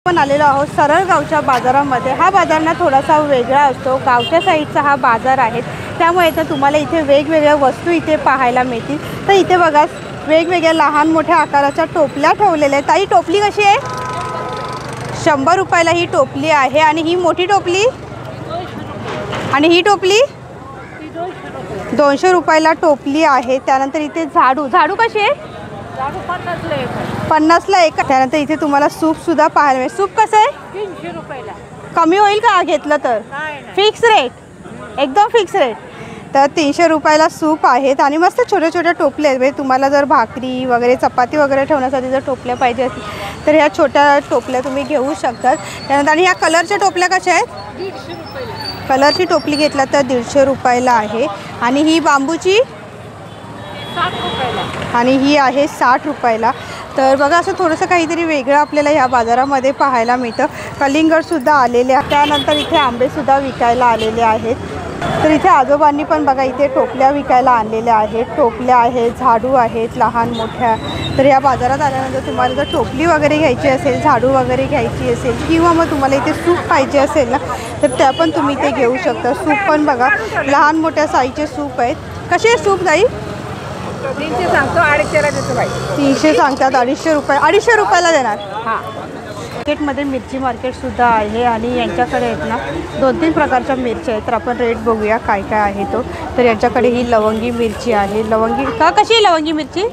आपण आलेलो आहोत सरळगावच्या बाजारामध्ये। हा बाजार ना थोडासा वेगळा असतो, गावच्या साईडचा हा बाजार आहे, त्यामुळे तर तुम्हाला इथे वेगवेगळ्या वस्तू इथे पाहायला मिळतील। तर इथे बघा वेगवेगळ्या लहान मोठ्या आकाराच्या टोपल्या ठेवलेल्या आहेत। ताई टोपली कशी आहे? 100 रुपयाला ही टोपली आहे। आणि ही मोठी टोपली आणि ही टोपली 200 रुपयाला टोपली आहे। त्यानंतर इथे झाडू कशी आहे? 50ला एक। त्यानंतर इथे तुम्हाला सूप सुद्धा पाहायला मिळेल। सूप कसं आहे? 300 रुपयाला। कमी होईल का घेतलं तर? फिक्स रेट, एकदम फिक्स रेट। तर 300 रुपयाला सूप आहेत आणि मस्त छोट्या छोट्या टोपल्या आहेत। म्हणजे तुम्हाला जर भाकरी वगैरे चपाती वगैरे ठेवण्यासाठी जर टोपल्या पाहिजे असतील तर ह्या छोट्या टोपल्या तुम्ही घेऊ शकतात। त्यानंतर आणि ह्या कलरच्या टोपल्या कशा आहेत? 150 रुपयाला। कलरची टोपली घेतला तर 150 रुपयाला आहे। आणि ही बांबूची 60 रुपयाला आणि ही आहे 60 रुपयाला। तर बघा असं थोडंसं काहीतरी वेगळं आपल्याला ह्या बाजारामध्ये पाहायला मिळतं। कलिंगडसुद्धा आलेले आहे। त्यानंतर इथे आंबेसुद्धा विकायला आलेले आहेत। तर इथे आजोबांनी पण बघा इथे टोपल्या विकायला आणलेल्या आहेत। टोपल्या आहेत, झाडू आहेत लहान मोठ्या। तर या बाजारात आल्यानंतर तुम्हाला जर टोपली वगैरे घ्यायची असेल, झाडू वगैरे घ्यायची असेल किंवा मग तुम्हाला इथे सूप पाहिजे असेल ना तर त्या पण तुम्ही इथे घेऊ शकता। सूप पण बघा लहान मोठ्या साईजचे सूप आहेत। कसे आहे सूप ताई? 300 सांगतो, 250ला देतो बाई। 300 सांगतात, 250 रुपये, 250 रुपयाला देणार। हां, मार्केटमध्ये मिरची मार्केटसुद्धा आहे आणि यांच्याकडे आहेत ना 2-3 प्रकारच्या मिरच्या आहेत। तर आपण रेट बघूया काय काय आहे तो। तर यांच्याकडे ही लवंगी मिरची आहे। लवंगी का कशी आहे लवंगी मिरची?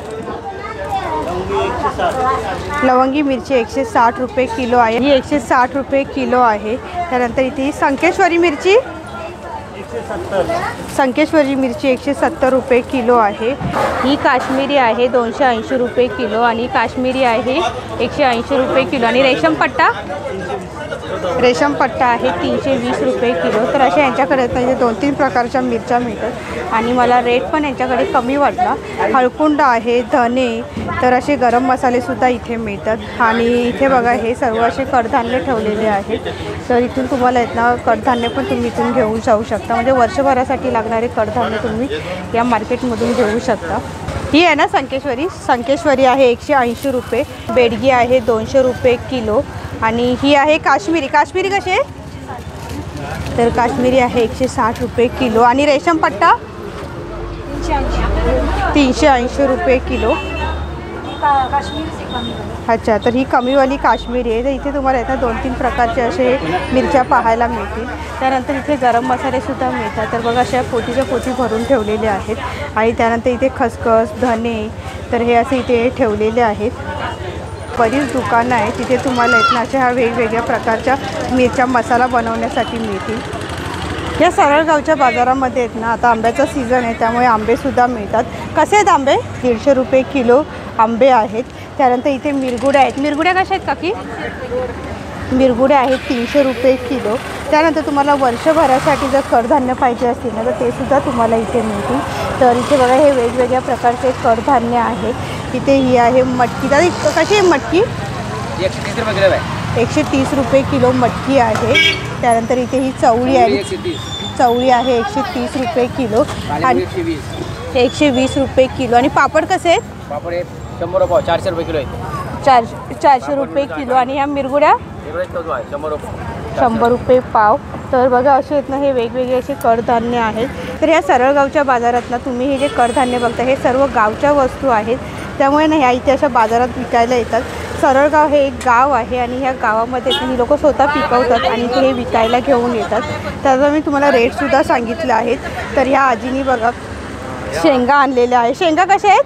लवंगी मिरची 160 रुपये किलो आहे। ही 160 रुपये किलो आहे। त्यानंतर इथे ही संकेश्वरी मिरची 170 रुपये किलो आहे। ही काश्मीरी आहे 280 रुपये किलो आणि काश्मीरी आहे 180 रुपये किलो। आणि रेशम पट्टा आहे 320 रुपये किलो। तर अशा यांच्याकडे म्हणजे 2-3 प्रकारच्या मिरच्या मिळतात आणि मला रेट पण यांच्याकडे कमी वाटला। हळकुंड आहे, धने, तर असे गरम मसालेसुद्धा इथे मिळतात। आणि इथे बघा हे सर्व असे कडधान्य ठेवलेले आहेत। तर इथून तुम्हाला आहेत ना कडधान्य पण तुम्ही इथून घेऊन जाऊ शकता। म्हणजे वर्षभरासाठी लागणारे कडधान्य तुम्ही या मार्केटमधून घेऊ शकता। ही आहे ना संकेश्वरी आहे 180 रुपये। बेडगी आहे 200 रुपये किलो। आणि ही आहे काश्मीरी कशी आहे? तर काश्मीरी आहे 160 रुपये किलो। आणि रेशम पट्टा 380 रुपये किलो। अच्छा, तर ही कमीवाली काश्मीरी आहे। तर इथे तुम्हाला येतात 2-3 प्रकारचे असे मिरच्या पाहायला मिळतील। त्यानंतर इथे गरम मसालेसुद्धा मिळतात। तर बघा अशा पोतीच्या पोती भरून ठेवलेले आहेत। आणि त्यानंतर इथे खसखस, धने, तर हे असे इथे ठेवलेले आहेत। बरीच दुकानं आहेत तिथे तुम्हाला आहेत ना अशा ह्या वेगवेगळ्या प्रकारच्या मिरच्या मसाला बनवण्यासाठी मिळतील। या सरळगावच्या बाजारामध्ये आहेत ना आता आंब्याचा सीझन आहे त्यामुळे आंबेसुद्धा मिळतात। कसे आहेत आंबे? 150 रुपये किलो आंबे आहेत। त्यानंतर इथे मिरगुड्या आहेत। मिरगुड्या कशा आहेत काकी? मिरगुड्या आहेत 300 रुपये किलो। त्यानंतर तुम्हाला वर्षभरासाठी जर कडधान्य पाहिजे असतील ना तर ते सुद्धा तुम्हाला इथे मिळतील। तर इथे बघा हे वेगवेगळ्या प्रकारचे कडधान्य आहे। इथे ही आहे मटकी। तर कशी आहे मटकी? 130 रुपये किलो आहे। 130 रुपये किलो मटकी आहे। त्यानंतर इथे ही चवळी आहे। चवळी आहे 130 रुपये किलो आणि 120 रुपये किलो। आणि पापड कसे आहेत? पापड 100 रुपये, 400 रुपये किलो आहे। 400 रुपये किलो। आणि ह्या मिरगुड्या 100 रुपये, 100 रुपये पाव। तर बघा असे आहेत ना हे वेगवेगळे असे कडधान्य आहेत। तर ह्या सरळगावच्या बाजारात ना तुम्ही हे जे कडधान्य बघता हे सर्व गावच्या वस्तू आहेत। त्यामुळे ना ह्या इथे अशा बाजारात विकायला येतात। सरळगाव हे एक गाव आहे आणि ह्या गावामध्ये ही लोक स्वतः पिकवतात आणि ते हे विकायला घेऊन येतात। त्याचा मी तुम्हाला रेटसुद्धा सांगितले आहेत। तर ह्या आजीनी बघा शेंगा आणलेल्या आहे। शेंगा कशा आहेत?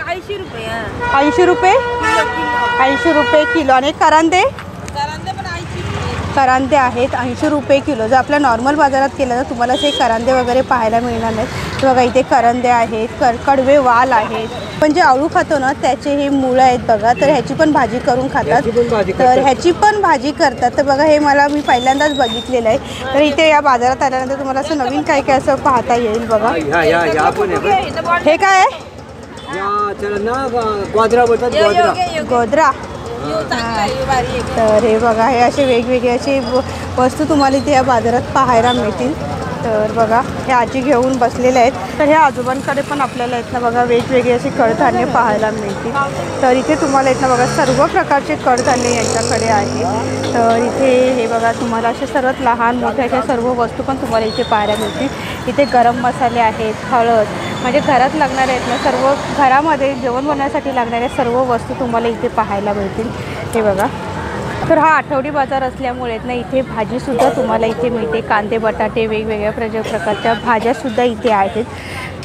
80 रुपये। 80 रुपये 80 रुपये किलो। आणि करांदे आहेत 80 रुपये किलो। जर आपल्या नॉर्मल बाजारात केलं तर तुम्हाला असे करांदे वगैरे पाहायला मिळणार नाहीत। तर बघा इथे करांदे आहेत, कडवे वाल आहेत। पण जे आळू खातो ना त्याचे हे मुळं आहेत बघा। तर ह्याची पण भाजी करून खातात। तर ह्याची पण भाजी करतात। तर बघा हे मी पहिल्यांदाच बघितलेलं आहे। तर इथे या बाजारात आल्यानंतर तुम्हाला असं नवीन काय काय असं पाहता येईल बघा। हे काय आहे? गोद्रा। तर हे बघा हे असे वेगवेगळे असे वस्तू तुम्हाला इथे या बाजारात पाहायला मिळतील। तर बघा हे आजी घेऊन बसलेले आहेत. तर ह्या आजोबांकडे पण आपल्याला इथनं बघा वेगवेगळे असे कडधान्य पाहायला मिळतील. तर इथे तुम्हाला इथनं बघा सर्व प्रकारचे कडधान्य यांच्याकडे आहे. तर इथे हे बघा तुम्हाला असे सर्वात लहान मोठ्या अशा सर्व वस्तू पण तुम्हाला इथे पाहायला मिळतील. इथे गरम मसाले आहेत, हळद, म्हणजे घरात लागणारे आहेत ना सर्व, घरामध्ये जेवण बनवण्यासाठी लागणाऱ्या सर्व वस्तू तुम्हाला इथे पाहायला मिळतील. हे बघा. तर हा आठवडी बाजार असल्यामुळे ना इथे भाजीसुद्धा तुम्हाला इथे मिळते. कांदे, बटाटे, वेगवेगळ्या प्रकारच्या भाज्यासुद्धा इथे आहेत.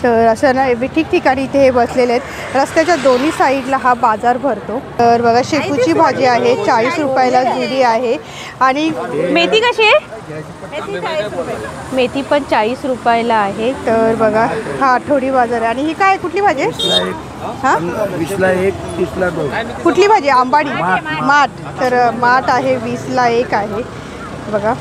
तर असं ना ठिकठिकाणी इथे हे बसलेले आहेत. रस्त्याच्या दोन्ही साईडला हा बाजार भरतो. तर बघा शेपूची भाजी आहे, 40 रुपयाला जुडी आहे. आणि मेथी कशी आहे? मेथी पण 40 रुपयाला आहे. तर बघा हा आठवडी बाजार आहे. आणि ही काय कुठली भाजी आहे? हां 20ला 1, 30ला 2. कुठली भाजी? आंबाडी, माठ. तर माठ आहे 20ला 1 आहे बघा.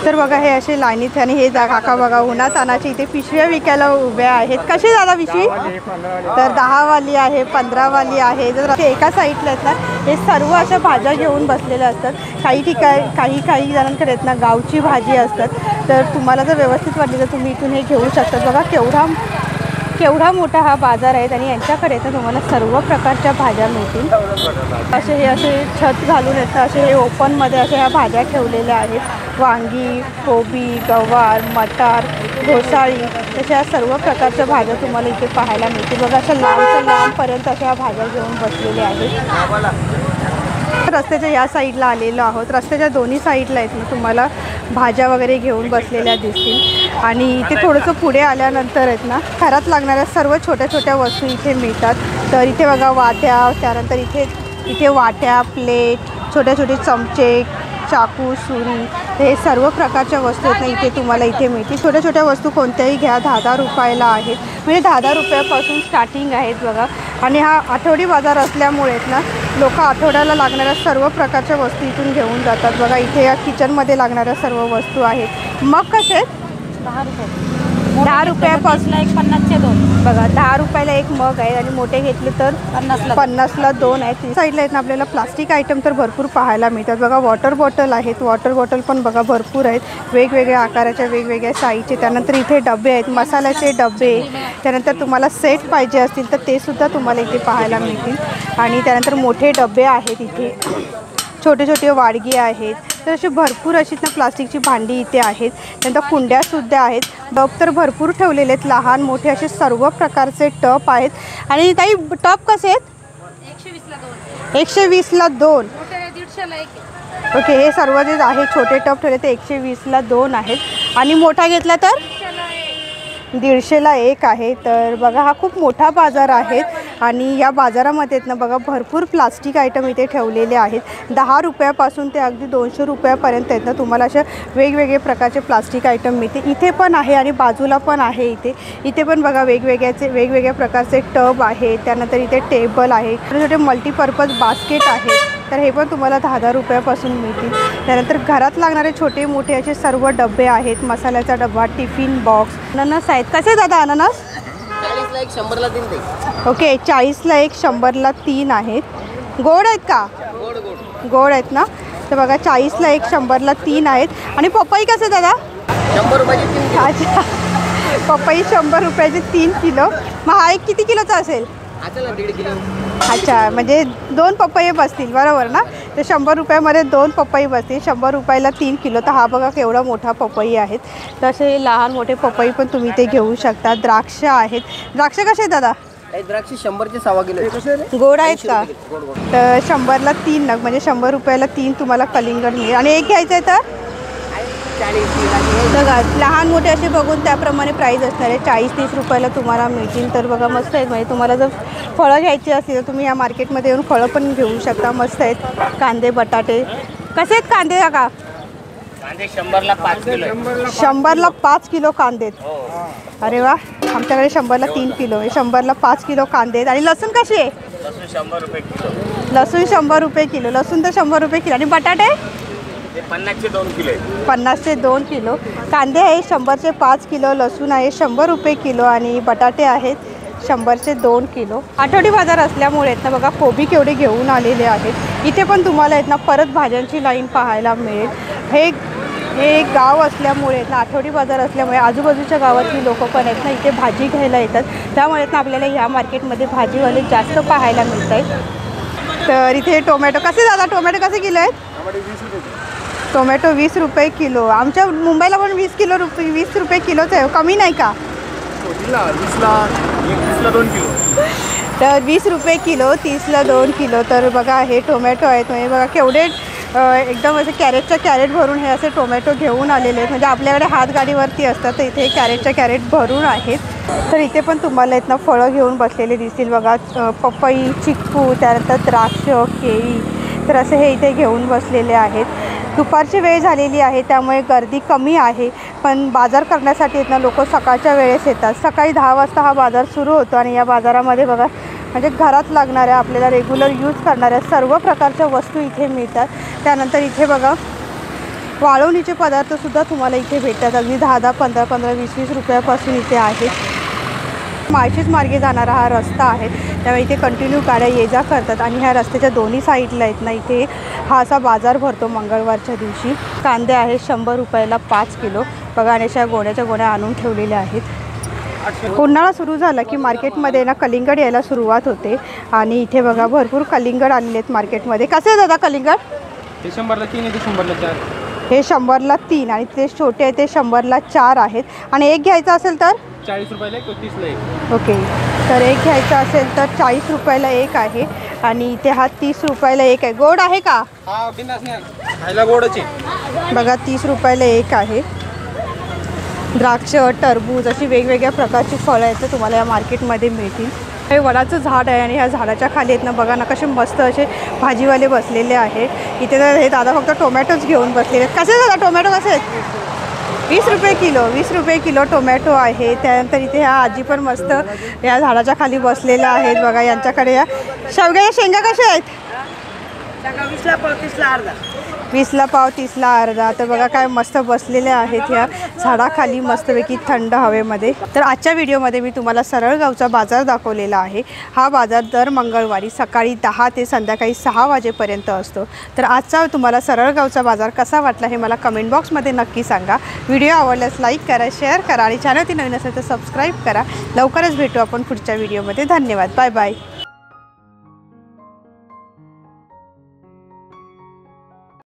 तर बघा हे असे लाईनीत आणि हे काका बघा उन्हात तानाचे इथे पिशव्या विकायला उभ्या आहेत. कशी दादा पिशवी? तर 10वाली आहे, 15वाली आहे. जर एका साईडला आहेत ना हे सर्व अशा भाज्या घेऊन बसलेल्या असतात. काही जणांकडे आहेत ना गावची भाजी असतात. तर तुम्हाला जर व्यवस्थित वाटली तर तुम्ही इथून हे घेऊ शकता. बघा केवढा मोठा हा बाजार आहे. आणि यांच्याकडे तर तुम्हाला सर्व प्रकारच्या भाज्या मिळतील. असे छत घालून येतं, असे हे ओपनमध्ये अशा ह्या भाज्या ठेवलेल्या आहेत. वांगी, कोबी, गवार, मटार, घोसाळी, तशा सर्व प्रकारच्या भाज्या तुम्हाला इथे पाहायला मिळतील. बघा अशा लांबपर्यंत अशा भाज्या घेऊन बसलेल्या आहेत. रस्त्याच्या या साईडला आलेलो आहोत. रस्त्याच्या दोन्ही साईडला आहेत ना तुम्हाला भाज्या वगैरे घेऊन बसलेल्या दिसतील. आणि इथे थोडंसं पुढे आल्यानंतर आहेत ना घरात लागणाऱ्या सर्व छोट्या वस्तू इथे मिळतात. तर इथे बघा वाट्या, त्यानंतर इथे वाट्या, प्लेट, छोटे चमचे, चाकू, सुरी, हे सर्व प्रकारच्या वस्तू आहेत ना इथे तुम्हाला इथे मिळतील. छोट्या वस्तू कोणत्याही घ्या 10-10 रुपयाला आहेत. म्हणजे 10-10 रुपयापासून स्टार्टिंग आहेत बघा. आणि हा आठवडी बाजार असल्यामुळे ना लोक आठवड्याला लागणाऱ्या सर्व प्रकारच्या वस्तू इथून घेऊन जातात. बघा इथे या किचनमध्ये लागणाऱ्या सर्व वस्तू आहेत. मग कसे आहेत? 10 रुपये. 10 रुपयापासून 50चे 2 बघा. 10 रुपयाला एक मग आहे. आणि मोठे घेतले तर 50ला 2 आहेत. साईडला आहेत ना आपल्याला प्लास्टिक आयटम तर भरपूर पाहायला मिळतात. बघा वॉटर बॉटल आहेत. वॉटर बॉटल पण बघा भरपूर आहेत, वेगवेगळ्या आकाराच्या, वेगवेगळ्या साईजचे. त्यानंतर इथे डबे आहेत, मसाल्याचे डबे. त्यानंतर तुम्हाला सेट पाहिजे असतील तर ते सुद्धा तुम्हाला इथे पाहायला मिळतील. आणि त्यानंतर मोठे डबे आहेत इथे, छोटे वाडगी आहेत. तर अशी भरपूर अशी ना प्लास्टिकची भांडी इथे आहेत. त्यानंतर कुंड्यासुद्धा आहेत. टप तर भरपूर ठेवलेले आहेत, लहान मोठे असे सर्व प्रकारचे टप आहेत. आणि काही टप कसे आहेत? 120ला 2. ओके. हे सर्व जे आहे छोटे टप ठेवले ते 120ला 2 आहेत. आणि मोठा घेतला तर 150ला 1 आहे. तर बघा हा खूप मोठा बाजार आहे. आणि या बाजारामध्ये ना बघा भरपूर प्लास्टिक आयटम इथे ठेवलेले आहेत. 10 रुपयापासून ते अगदी 200 रुपयापर्यंत आहेत ना तुम्हाला अशा वेगवेगळे प्रकारचे प्लास्टिक आयटम मिळते. इथे पण आहे आणि बाजूला पण आहे. इथे पण बघा वेगवेगळ्या प्रकारचे टब आहे. त्यानंतर इथे टेबल आहे, छोटे मल्टीपर्पज बास्केट आहे. तर हे पण तुम्हाला 10-10 रुपयापासून मिळतील. त्यानंतर घरात लागणारे छोटे मोठे असे सर्व डबे आहेत. मसाल्याचा डबा, टिफिन बॉक्स, अननस आहेत. कसे दादा अननस? 40ला 1, 100ला 3. ओके. 40ला 1, 100ला 3 आहेत. गोड आहेत का? गोड आहेत ना. तर बघा 40ला 1, 100ला 3 आहेत. आणि पपई कसे दादा? 100 रुपयाचे 3 किलो. अच्छा. पपई 100 रुपयाचे 3 किलो. मग हा एक किती किलोचा असेल? चला 1.5 किलो. अच्छा, म्हणजे 2 पपई बसतील बरोबर ना. तर 100 रुपयामध्ये 2 पपई बसतील. 100 रुपयाला 3 किलो. तर हा बघा केवढा मोठा पपई आहेत. तसे लहान मोठे पपई पण तुम्ही ते घेऊ शकता. द्राक्ष आहेत. द्राक्ष कसे आहेत दादा? द्राक्ष 100चे 1.25 किलो. गोड आहेत का? तर 100ला 3 नग, म्हणजे 100 रुपयाला 3 तुम्हाला कलिंगड मिळेल. आणि एक घ्यायचं आहे तर 40 बघा लहान मोठे असे बघून त्याप्रमाणे प्राईस असणार आहे. 40-30 रुपयाला तुम्हाला मिळतील. तर बघा मस्त आहेत. म्हणजे तुम्हाला जर फळं घ्यायची असतील तर तुम्ही या मार्केटमध्ये येऊन फळं पण घेऊ शकता. मस्त आहेत. कांदे, बटाटे कसे आहेत कांदे काका? कांदे 100ला 5 किलो. 100ला 5 किलो कांदे. अरे वा. आमच्याकडे 100ला 3 किलो आहे. 100ला 5 किलो कांदे आहेत. आणि लसूण कशी आहे? लसूण 100 रुपये किलो. लसूण 100 रुपये किलो. लसूण तर 100 रुपये किलो. आणि बटाटे 50चे 2 किलो. 50चे 2 किलो. कांदे आहे 100चे 5 किलो. लसूण आहे 100 रुपये किलो. आणि बटाटे आहेत 100चे 2 किलो. आठवडी बाजार असल्यामुळे आहेत ना बघा कोबी केवढे घेऊन आलेले आहेत. इथे पण तुम्हाला आहेत ना परत भाज्यांची लाईन पाहायला मिळेल. हे हे एक गाव असल्यामुळे ना, आठवडी बाजार असल्यामुळे आजूबाजूच्या गावातली लोक पण आहेत ना इथे भाजी घ्यायला येतात. त्यामुळे ना आपल्याला ह्या मार्केटमध्ये भाजीवाले जास्त पाहायला मिळत आहेत. तर इथे टोमॅटो कसे दादा, टोमॅटो कसे किलो आहेत? टोमॅटो 20 रुपये किलो. आमच्या मुंबईला पण 20 रुपये किलोच आहे, कमी नाही का? 20ला 2 किलो. तर 20 रुपये किलो, 30ला 2 किलो. तर बघा हे टोमॅटो आहेत, म्हणजे बघा केवढे एकदम असे कॅरेटच्या कॅरेट भरून हे असे टोमॅटो घेऊन आलेले आहेत. म्हणजे आपल्याकडे हातगाडीवरती असतात, तर इथे कॅरेटच्या कॅरेट भरून आहेत. तर इथे पण तुम्हाला इथनं फळं घेऊन बसलेले दिसतील बघा. पपई, चिक्कू, त्यानंतर द्राक्ष, केळी. तर असे हे इथे घेऊन बसलेले आहेत. दुपारची वेळ झालेली आहे त्यामुळे गर्दी कमी आहे, पण बाजार करण्यासाठी इथनं लोक सकाळच्या वेळेस येतात. सकाळी 10 वाजता हा बाजार सुरू होतो आणि या बाजारामध्ये बघा म्हणजे घरात लागणाऱ्या आपल्याला रेग्युलर यूज करणाऱ्या सर्व प्रकारच्या वस्तू इथे मिळतात. त्यानंतर इथे बघा वाळवणीचे पदार्थसुद्धा तुम्हाला इथे भेटतात. अगदी 10-10, 15-15, 20-20 रुपयापासून इथे आहेत. माळशेज मार्गे जाणारा हा रस्ता आहे, त्यामुळे इथे कंटिन्यू गाड्या ये जा करतात आणि ह्या रस्त्याच्या दोन्ही साईडला आहेत ना इथे हा असा बाजार भरतो मंगळवारच्या दिवशी. कांदे आहेत 100 रुपयाला 5 किलो. बघा आणि अशा गोण्याच्या गोण्या आणून ठेवलेल्या आहेत. उन्हाळा सुरू झाला की मार्केटमध्ये ना कलिंगड यायला सुरुवात होते आणि इथे बघा भरपूर कलिंगड आलेले आहेत मार्केटमध्ये. कसे आहे दादा कलिंगड? हे 100ला 3 आहे, ते 100ला 4. हे 100ला 3 आणि ते छोटे आहे ते 100ला 4 आहेत. आणि एक घ्यायचं असेल तर 40 रुपयाला 30ला 1. ओके. तर एक घ्यायचं असेल तर 40 रुपयाला एक आहे आणि इथे हा 30 रुपयाला एक आहे. गोड आहे का? हा बिंदास नाही खायला गोडच आहे. बघा 30 रुपयाला एक आहे. द्राक्ष, टरबूज अशी वेगवेगळ्या प्रकारची फळं आहेत तर तुम्हाला या मार्केटमध्ये मिळतील. हे वडाचं झाड आहे आणि ह्या झाडाच्या खाली आहेत ना बघा ना कसे मस्त असे भाजीवाले बसलेले आहेत. इथे तर हे दादा फक्त टोमॅटोच घेऊन बसलेले आहेत. कसे दादा टोमॅटो कसे आहेत? 20 रुपये किलो. 20 रुपये किलो टोमॅटो आहे. त्यानंतर इथे ह्या आजी पण मस्त या झाडाच्या खाली बसलेल्या आहेत. बघा यांच्याकडे या शेवग्याच्या शेंगा कशा आहेत? 20ला पाव 30ला अर्धा. 20ला पाव 30ला अर्धा. तर बघा काय मस्त बसलेले आहेत ह्या झाडाखाली मस्तपैकी थंड हवेमध्ये. तर आजच्या व्हिडिओमध्ये मी तुम्हाला सरळगावचा बाजार दाखवलेला आहे. हा बाजार दर मंगळवारी सकाळी 10 ते संध्याकाळी 6 वाजेपर्यंत असतो. तर आजचा तुम्हाला सरळगावचा बाजार कसा वाटला हे मला कमेंट बॉक्समध्ये नक्की सांगा. व्हिडिओ आवडल्यास लाईक करा, शेअर करा आणि चॅनलवरती नवीन असेल तर सबस्क्राईब करा. लवकरच भेटू आपण पुढच्या व्हिडिओमध्ये. धन्यवाद. Bye bye.